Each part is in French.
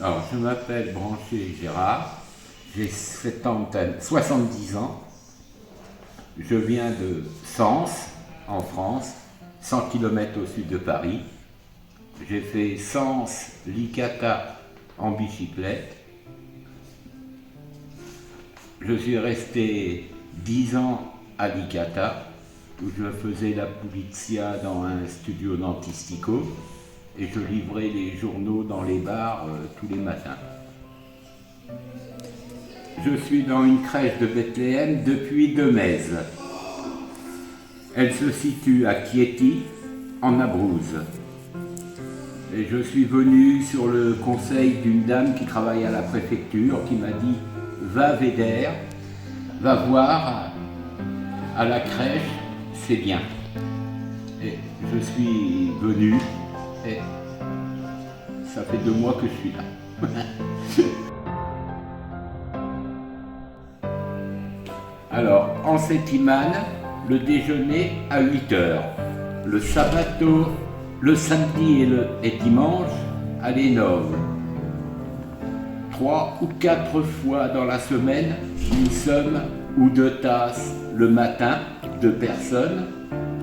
Alors, je m'appelle Branché Gérard, j'ai 70 ans, je viens de Sens, en France, 100 km au sud de Paris. J'ai fait Sens-Licata en bicyclette. Je suis resté 10 ans à Licata, où je faisais la pulizia dans un studio dentistico et je livrais les journaux dans les bars tous les matins. Je suis dans une crèche de Bethléem depuis Demèze. Elle se situe à Chieti, en Abruzzes. Et je suis venu sur le conseil d'une dame qui travaille à la préfecture qui m'a dit « Va Véder, va voir à la crèche, c'est bien ». Et je suis venu et ça fait 2 mois que je suis là. Alors, en settimane, le déjeuner à 8 heures. Le sabato, le samedi et dimanche à les 9. 3 ou 4 fois dans la semaine, nous sommes ou 2 tasses le matin, 2 personnes.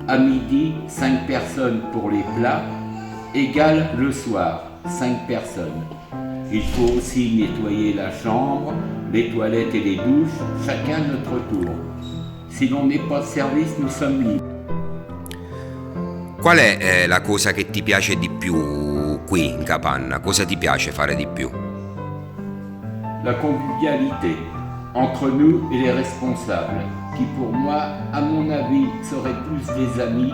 À midi, 5 personnes pour les plats. Égal le soir, 5 personnes. Il faut aussi nettoyer la chambre, les toilettes et les douches, chacun notre tour. Si l'on n'est pas de service, nous sommes libres. Qual è la cosa che ti piace di più qui in Capanna? Cosa ti piace fare di più? La convivialité entre nous et les responsables, qui pour moi, à mon avis, seraient plus des amis,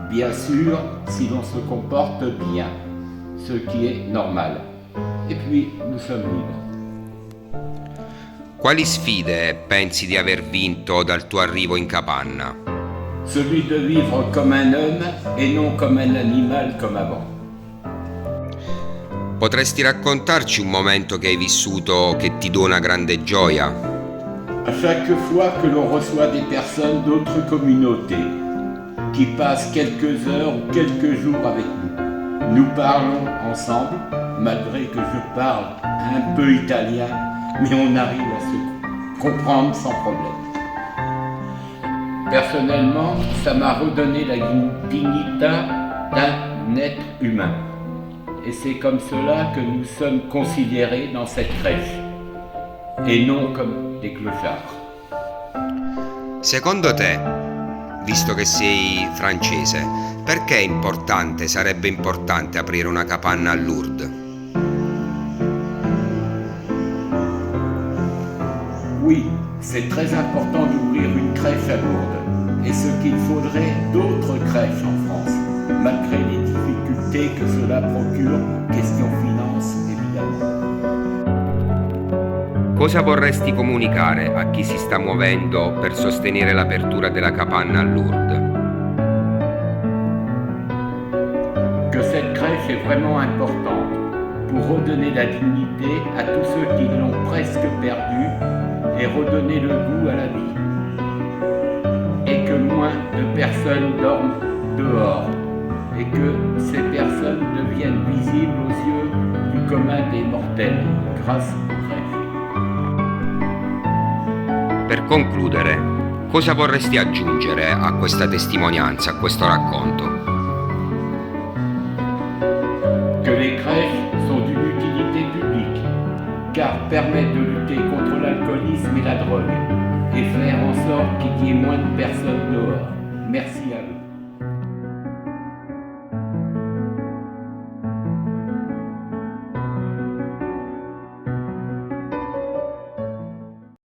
bien sûr, si l'on se comporte bien, ce qui est normal. Et puis, nous sommes libres. Quali sfide pensi di aver vinto dal tuo arrivo in Capanna? Celui de vivre comme un homme et non comme un animal comme avant. Potresti raccontarci un momento che hai vissuto che ti dona grande gioia? À chaque fois que l'on reçoit des personnes d'autres communautés qui passent quelques heures ou quelques jours avec nous, nous parlons ensemble, malgré que je parle un peu italien, mais on arrive à se comprendre sans problème. Personnellement, ça m'a redonné la dignité d'un être humain. Et c'est comme cela que nous sommes considérés dans cette crèche, et non comme des clochards. Secondo te, visto che sei francese, perché sarebbe importante aprire una capanna a Lourdes? Oui, c'est très important d'ouvrir une crèche à Lourdes, et ce qu'il faudrait d'autres crèches en France, malgré les difficultés que cela procure, question finance évidemment. Cosa vorresti comunicare a chi si sta muovendo per sostenere l'apertura della capanna a Lourdes? Que cette crèche est vraiment importante pour redonner la dignité à tous ceux qui l'ont presque perdue et redonner le goût à la vie. Et que moins de personnes dorment dehors et que ces personnes deviennent visibles aux yeux du commun des mortels grâce aux crèches. Per concludere, cosa vorresti aggiungere a questa testimonianza, a questo racconto? Que les crèches sont d'une utilité publique, car permettent de lutter contre l'alcoolisme et la drogue, et faire en sorte qu'il y ait moins de personnes dehors. Merci à vous.